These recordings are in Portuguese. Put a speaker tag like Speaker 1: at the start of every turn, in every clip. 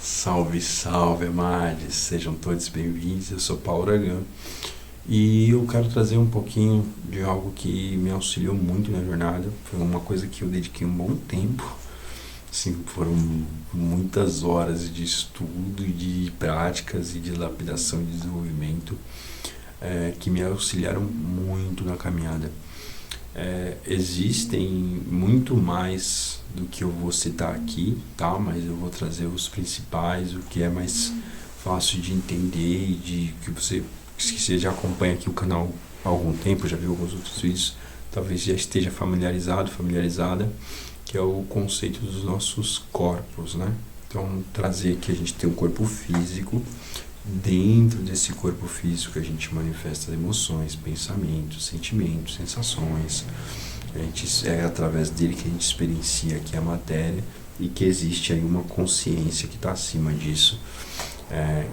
Speaker 1: Salve, salve, amades! Sejam todos bem-vindos. Eu sou Paulo Aragão e eu quero trazer um pouquinho de algo que me auxiliou muito na jornada. Foi uma coisa que eu dediquei um bom tempo. Assim, foram muitas horas de estudo, de práticas e de lapidação e desenvolvimento que me auxiliaram muito na caminhada. Existem muito mais do que eu vou citar aqui, tá? Mas eu vou trazer os principais, o que é mais fácil de entender e de que você já acompanha aqui o canal há algum tempo, já viu alguns outros vídeos, talvez já esteja familiarizada, que é o conceito dos nossos corpos, né? Então, trazer que a gente tem um corpo físico. Dentro desse corpo físico a gente manifesta emoções, pensamentos, sentimentos, sensações. É através dele que a gente experiencia aqui a matéria e que existe aí uma consciência que está acima disso,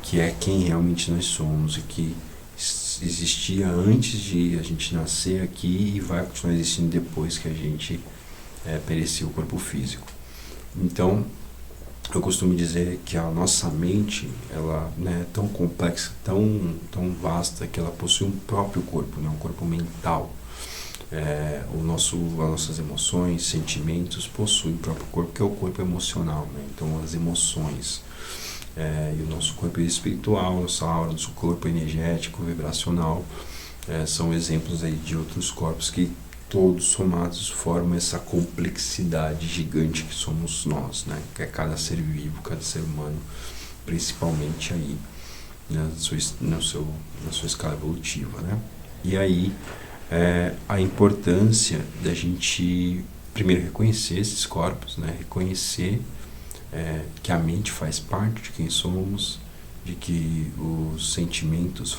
Speaker 1: que é quem realmente nós somos e que existia antes de a gente nascer aqui e vai continuar existindo depois que a gente pereceu o corpo físico. Então, eu costumo dizer que a nossa mente, ela é tão complexa, tão vasta, que ela possui um próprio corpo, né? Um corpo mental. As nossas emoções, sentimentos possuem o próprio corpo, que é o corpo emocional, né? Então, as emoções e o nosso corpo espiritual, nossa aura, nosso corpo energético, vibracional, são exemplos aí de outros corpos que todos somados formam essa complexidade gigante que somos nós, né? Que é cada ser vivo, cada ser humano, principalmente aí na sua escala evolutiva, né? E aí a importância da gente primeiro reconhecer esses corpos, né? Reconhecer que a mente faz parte de quem somos, de que os sentimentos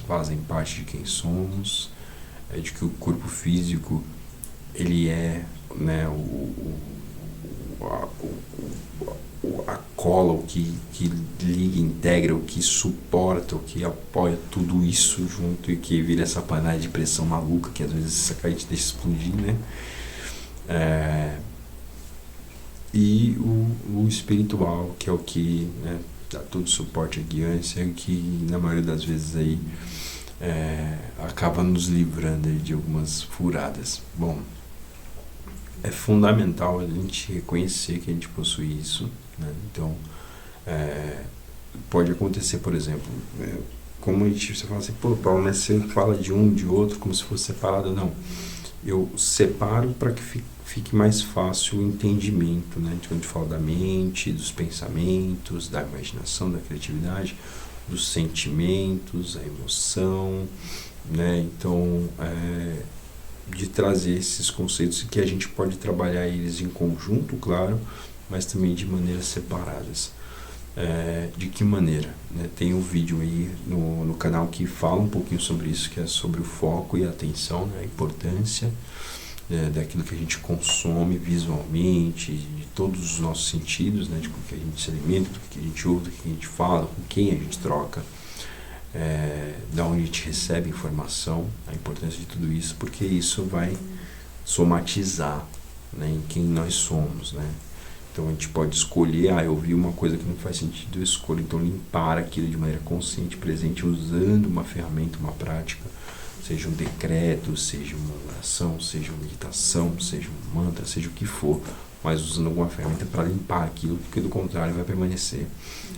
Speaker 1: fazem parte de quem somos, de que o corpo físico ele é, né, a cola, o que liga, integra, o que suporta, o que apoia tudo isso junto e que vira essa panela de pressão maluca que às vezes essa cara te deixa explodir, né? E o espiritual, que é o que, né, dá todo o suporte à guiança, que na maioria das vezes aí acaba nos livrando de algumas furadas. Bom, é fundamental a gente reconhecer que a gente possui isso, né? Então, pode acontecer, por exemplo, como você fala assim, pô, Paulo, mas você fala de um, de outro, como se fosse separado. Não, eu separo para que fique mais fácil o entendimento, né? Então, a gente fala da mente, dos pensamentos, da imaginação, da criatividade, dos sentimentos, a emoção, né? Então, de trazer esses conceitos que a gente pode trabalhar eles em conjunto, claro, mas também de maneiras separadas. De que maneira? Né? Tem um vídeo aí no canal que fala um pouquinho sobre isso, que é sobre o foco e a atenção, né? A importância daquilo que a gente consome visualmente, de todos os nossos sentidos, né? De como que a gente se alimenta, do que a gente ouve, do que a gente fala, com quem a gente troca, da onde a gente recebe informação, a importância de tudo isso, porque isso vai somatizar, né, em quem nós somos, né? Então a gente pode escolher, eu vi uma coisa que não faz sentido, eu escolho então limpar aquilo de maneira consciente, presente, usando uma ferramenta, uma prática, seja um decreto, seja uma oração, seja uma meditação, seja um mantra, seja o que for, mas usando alguma ferramenta para limpar aquilo, porque do contrário vai permanecer.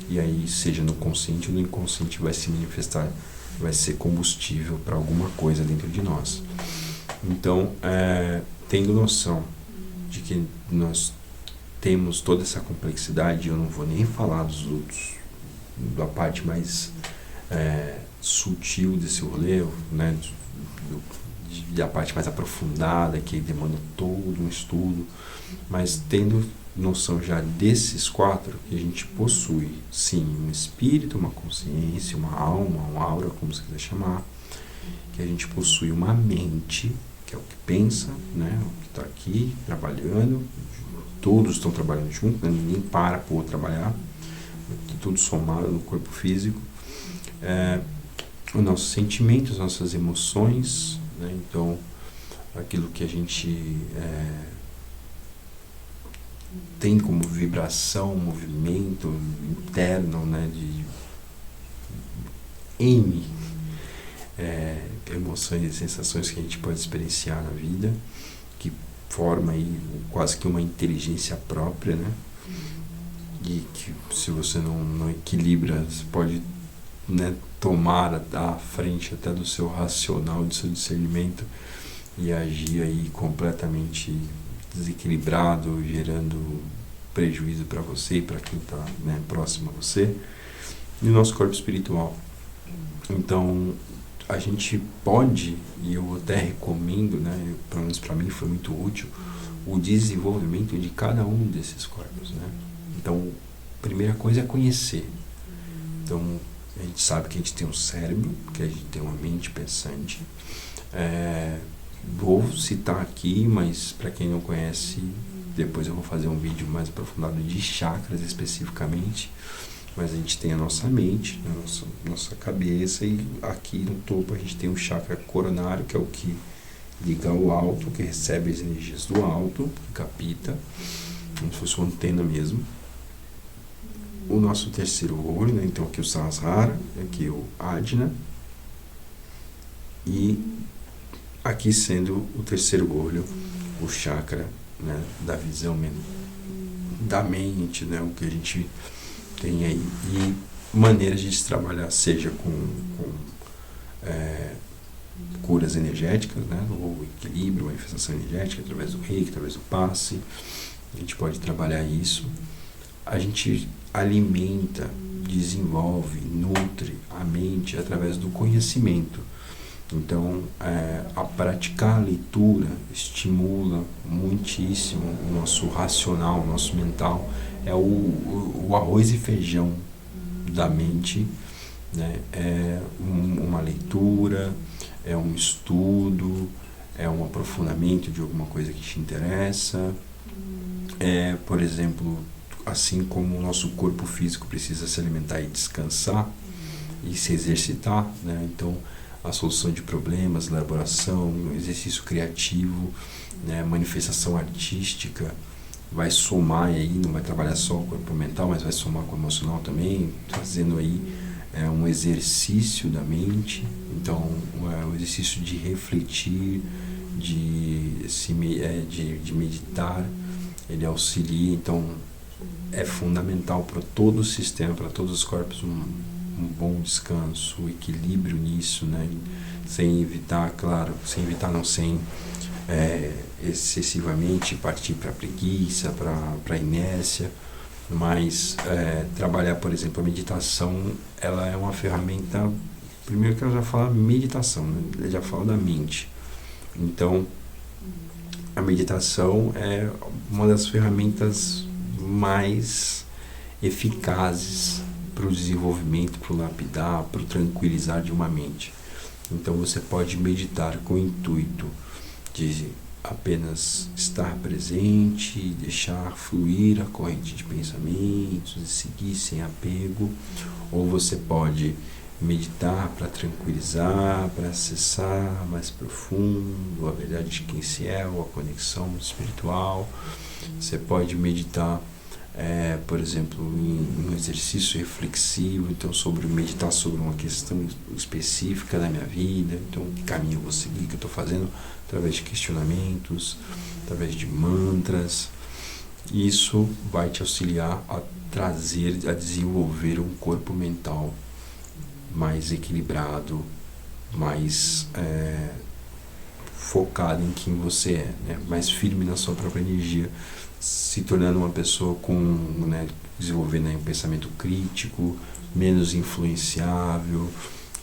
Speaker 1: E aí, seja no consciente ou no inconsciente, vai se manifestar, vai ser combustível para alguma coisa dentro de nós. Então, tendo noção de que nós temos toda essa complexidade, eu não vou nem falar dos outros, da parte mais sutil desse rolê, né, da parte mais aprofundada, que demanda todo um estudo, mas tendo noção já desses quatro, que a gente possui, sim, um espírito, uma consciência, uma alma, uma aura, como você quiser chamar, que a gente possui uma mente, que é o que pensa, né, o que está aqui trabalhando, todos estão trabalhando juntos, né, ninguém para por trabalhar, tudo somado no corpo físico, os nossos sentimentos, as nossas emoções, né, então aquilo que a gente tem como vibração, movimento interno, né, de N emoções e sensações que a gente pode experienciar na vida, que forma aí quase que uma inteligência própria, né? E que se você não equilibra, você pode, né, tomar à frente até do seu racional, do seu discernimento e agir aí completamente desequilibrado, gerando prejuízo para você e para quem está, né, próximo a você, e o nosso corpo espiritual. Então a gente pode, e eu até recomendo, né, pelo menos para mim foi muito útil, o desenvolvimento de cada um desses corpos, né? Então, a primeira coisa é conhecer. Então, a gente sabe que a gente tem um cérebro, que a gente tem uma mente pensante. Vou citar aqui, mas para quem não conhece, depois eu vou fazer um vídeo mais aprofundado de chakras especificamente. Mas a gente tem a nossa mente, a nossa cabeça, e aqui no topo a gente tem o chakra coronário, que é o que liga ao alto, que recebe as energias do alto, que capta, como se fosse uma antena mesmo. O nosso terceiro olho, né? Então aqui o Sahasrara, aqui o Ajna, e aqui sendo o terceiro olho, o chakra, né, da visão da mente, né, o que a gente tem aí, e maneiras de se trabalhar, seja com curas energéticas, né, ou equilíbrio, manifestação energética, através do reiki, através do passe, a gente pode trabalhar isso. A gente alimenta, desenvolve, nutre a mente através do conhecimento. Então, a praticar a leitura estimula muitíssimo o nosso racional, o nosso mental. É o arroz e feijão da mente, né? É uma leitura, é um estudo, é um aprofundamento de alguma coisa que te interessa. Por exemplo, assim como o nosso corpo físico precisa se alimentar e descansar e se exercitar, né? Então, a solução de problemas, elaboração, exercício criativo, né, manifestação artística, vai somar aí, não vai trabalhar só o corpo mental, mas vai somar com o emocional também, trazendo aí um exercício da mente. Então, o exercício de refletir, de meditar, ele auxilia. Então, é fundamental para todo o sistema, para todos os corpos, um bom descanso, um equilíbrio nisso, né? Sem evitar, sem excessivamente partir para a preguiça, para a inércia, mas trabalhar, por exemplo, a meditação, ela é uma ferramenta, primeiro que ela já fala meditação, né? Ela já fala da mente. Então, a meditação é uma das ferramentas mais eficazes para o desenvolvimento, para o lapidar, para o tranquilizar de uma mente. Então você pode meditar com o intuito de apenas estar presente, deixar fluir a corrente de pensamentos e seguir sem apego, ou você pode meditar para tranquilizar, para acessar mais profundo a verdade de quem se é, ou a conexão espiritual. Você pode meditar, por exemplo, em um exercício reflexivo, então meditar sobre uma questão específica da minha vida, então que caminho eu vou seguir, que eu estou fazendo, através de questionamentos, através de mantras. Isso vai te auxiliar a desenvolver um corpo mental mais equilibrado, mais focado em quem você é, né? Mais firme na sua própria energia, se tornando uma pessoa desenvolvendo aí um pensamento crítico, menos influenciável,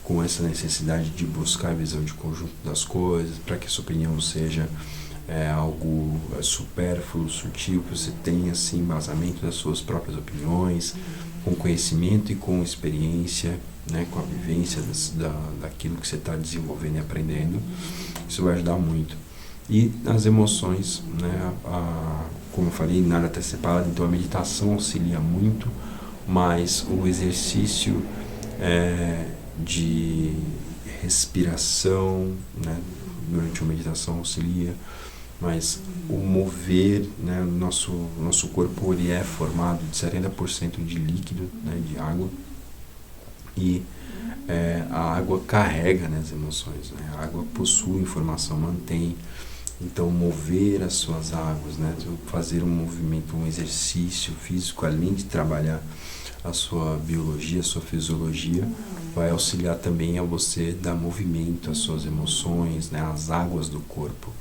Speaker 1: com essa necessidade de buscar a visão de conjunto das coisas, para que a sua opinião seja algo supérfluo, sutil, que você tenha assim, embasamento das suas próprias opiniões, com conhecimento e com experiência, né, com a vivência daquilo que você está desenvolvendo e aprendendo. Isso vai ajudar muito. E as emoções, né, como eu falei, nada está separado, então a meditação auxilia muito, mas o exercício de respiração, né, durante a meditação auxilia, mas o mover, né, nosso corpo ele é formado de 70% de líquido, né, de água, e a água carrega, né, as emoções, né, a água possui informação, mantém. Então, mover as suas águas, né, fazer um movimento, um exercício físico, além de trabalhar a sua biologia, a sua fisiologia, vai auxiliar também a você dar movimento às suas emoções, né, às águas do corpo.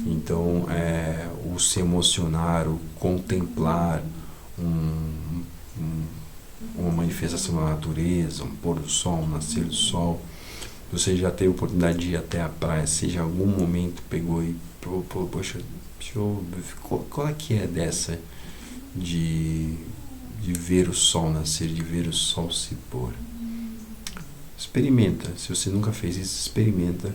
Speaker 1: Então, o se emocionar, o contemplar uma manifestação da natureza, um pôr do sol, um nascer do sol. Você já teve a oportunidade de ir até a praia, seja em algum momento pegou e poxa, qual é que é dessa de ver o sol nascer, de ver o sol se pôr? Experimenta, se você nunca fez isso, experimenta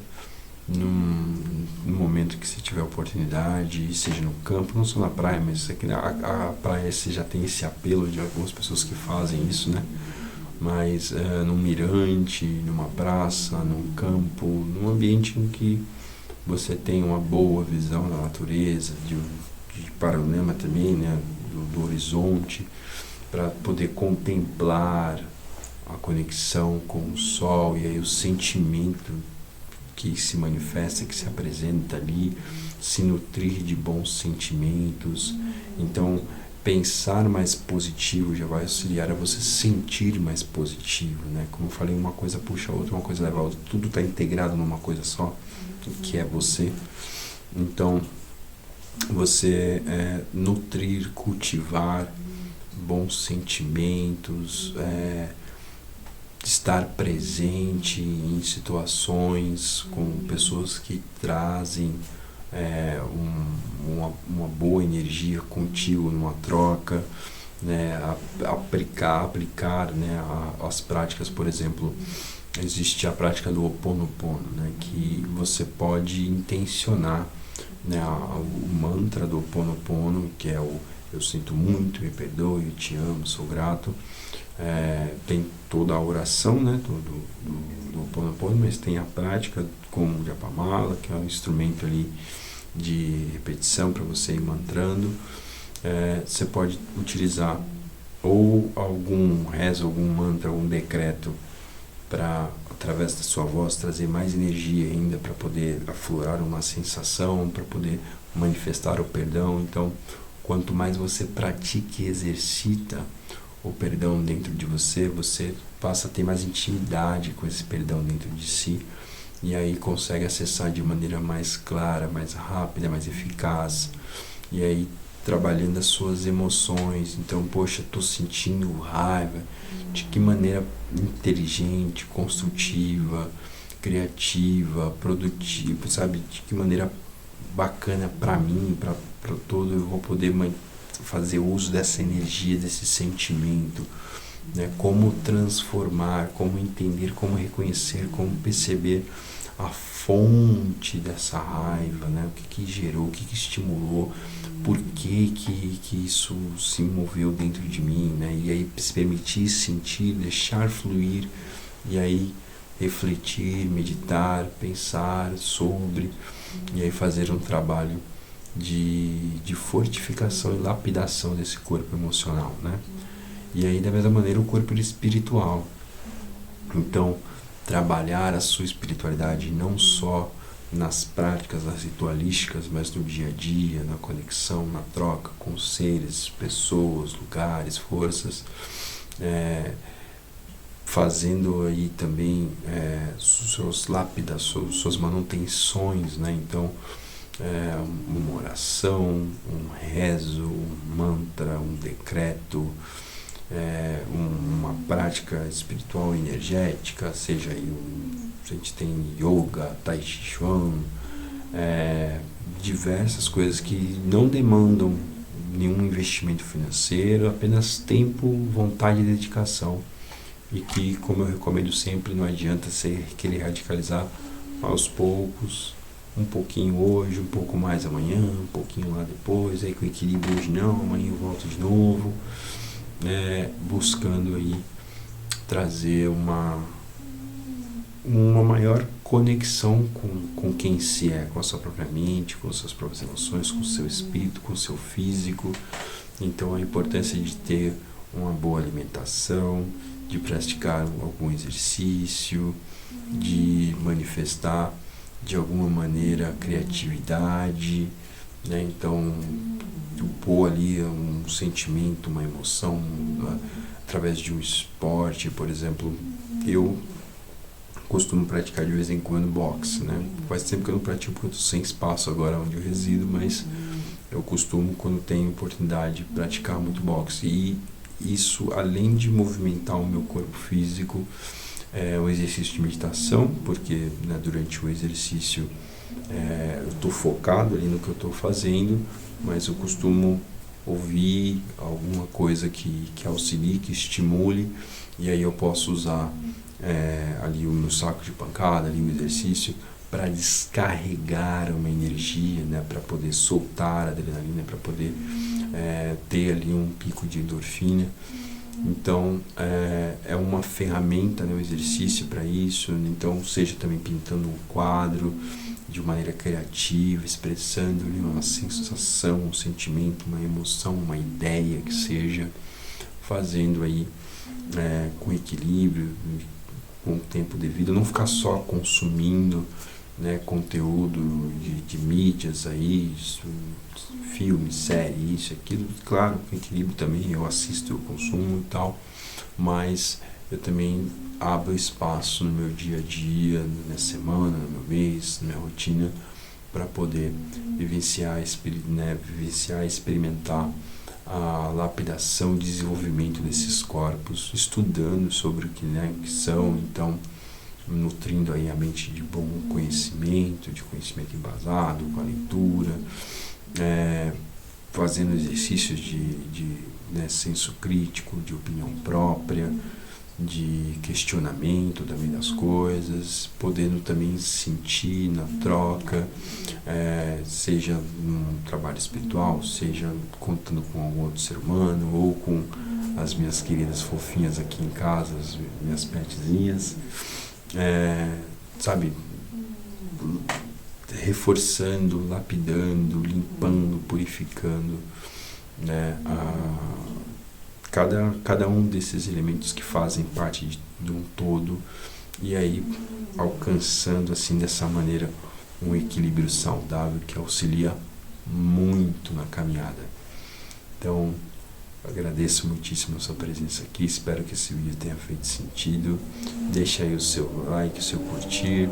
Speaker 1: no momento que você tiver oportunidade, seja no campo, não só na praia, mas aqui a praia você já tem esse apelo de algumas pessoas que fazem isso, né? Mas num mirante, numa praça, num campo, num ambiente em que você tem uma boa visão da natureza, de panorama também, né? do horizonte, para poder contemplar a conexão com o sol e aí o sentimento que se manifesta, que se apresenta ali, se nutrir de bons sentimentos. Então, pensar mais positivo já vai auxiliar a você sentir mais positivo, né? Como eu falei, uma coisa puxa a outra, uma coisa leva a outra, tudo está integrado numa coisa só, que é você. Então, você nutrir, cultivar bons sentimentos, estar presente em situações com pessoas que trazem uma boa energia contigo numa troca, né? Aplicar né, as práticas, por exemplo, existe a prática do Ho Oponopono, né, que você pode intencionar, né, o mantra do Ho Oponopono, que é o eu sinto muito, me perdoe, eu te amo, sou grato. Tem toda a oração, né, do Ho Oponopono, mas tem a prática como o Japamala, que é um instrumento ali de repetição para você ir mantrando. Você pode utilizar ou algum rezo, algum mantra, algum decreto para, através da sua voz, trazer mais energia ainda para poder aflorar uma sensação, para poder manifestar o perdão. Então, quanto mais você pratica e exercita o perdão dentro de você, você passa a ter mais intimidade com esse perdão dentro de si, e aí consegue acessar de maneira mais clara, mais rápida, mais eficaz, e aí trabalhando as suas emoções. Então, poxa, estou sentindo raiva, de que maneira inteligente, construtiva, criativa, produtiva, sabe, de que maneira bacana para mim, para todo, eu vou poder fazer uso dessa energia, desse sentimento, né? Como transformar, como entender, como reconhecer, como perceber a fonte dessa raiva, né? O que gerou, o que estimulou, por que isso se moveu dentro de mim, né? E aí se permitir sentir, deixar fluir, e aí refletir, meditar, pensar sobre, e aí fazer um trabalho de fortificação e lapidação desse corpo emocional, né? E aí, da mesma maneira, o corpo espiritual. Então, trabalhar a sua espiritualidade não só nas práticas, nas ritualísticas, mas no dia a dia, na conexão, na troca com seres, pessoas, lugares, forças, fazendo aí também suas lápidas, suas manutenções, né? Então, uma oração, um rezo, um mantra, um decreto, uma prática espiritual energética, seja aí a gente tem yoga, tai chi chuan, diversas coisas que não demandam nenhum investimento financeiro, apenas tempo, vontade e dedicação, e que, como eu recomendo sempre, não adianta você querer radicalizar aos poucos, um pouquinho hoje, um pouco mais amanhã, um pouquinho lá depois, aí com equilíbrio hoje não, amanhã eu volto de novo, buscando aí trazer uma maior conexão com quem se é, com a sua própria mente, com as suas próprias emoções, com o seu espírito, com o seu físico. Então a importância de ter uma boa alimentação, de praticar algum exercício, de manifestar de alguma maneira a criatividade, né? Então pôr ali um sentimento, uma emoção através de um esporte, por exemplo. Eu costumo praticar de vez em quando boxe, né? Faz tempo que eu não pratico porque eu estou sem espaço agora onde eu resido, mas eu costumo, quando tenho oportunidade, praticar muito boxe. E isso, além de movimentar o meu corpo físico, é um exercício de meditação, porque, né, durante o exercício eu estou focado ali no que eu estou fazendo, mas eu costumo ouvir alguma coisa que auxilie, que estimule, e aí eu posso usar ali o meu saco de pancada, ali o exercício, para descarregar uma energia, né, para poder soltar a adrenalina, para poder ter ali um pico de endorfina. Então é uma ferramenta, né, um exercício para isso. Então, seja também pintando um quadro de maneira criativa, expressando ali uma sensação, um sentimento, uma emoção, uma ideia que seja, fazendo aí com equilíbrio, com o tempo devido, não ficar só consumindo, né, conteúdo de mídias aí, filme, série, isso, aquilo. Claro, com equilíbrio também, eu assisto, eu consumo e tal, mas eu também abro espaço no meu dia a dia, na minha semana, no meu mês, na minha rotina, para poder vivenciar, experimentar a lapidação e desenvolvimento desses corpos, estudando sobre o que, né, que são, então nutrindo aí a mente de bom conhecimento, de conhecimento embasado, com a leitura, fazendo exercícios de senso crítico, de opinião própria, de questionamento também das coisas, podendo também sentir na troca, seja num trabalho espiritual, seja contando com algum outro ser humano, ou com as minhas queridas fofinhas aqui em casa, as minhas petzinhas, sabe, reforçando, lapidando, limpando, purificando, né, cada um desses elementos que fazem parte de um todo, e aí alcançando assim dessa maneira um equilíbrio saudável que auxilia muito na caminhada. Então, agradeço muitíssimo a sua presença aqui, espero que esse vídeo tenha feito sentido. Deixa aí o seu like, o seu curtir,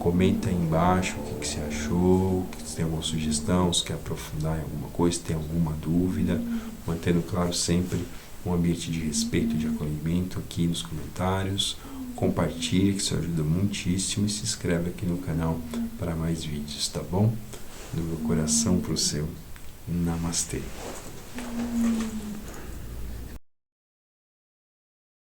Speaker 1: comenta aí embaixo o que você achou, se tem alguma sugestão, se quer aprofundar em alguma coisa, se tem alguma dúvida, mantendo claro sempre um ambiente de respeito, de acolhimento aqui nos comentários. Compartilhe, que isso ajuda muitíssimo, e se inscreve aqui no canal para mais vídeos, tá bom? Do meu coração pro seu. Namastê.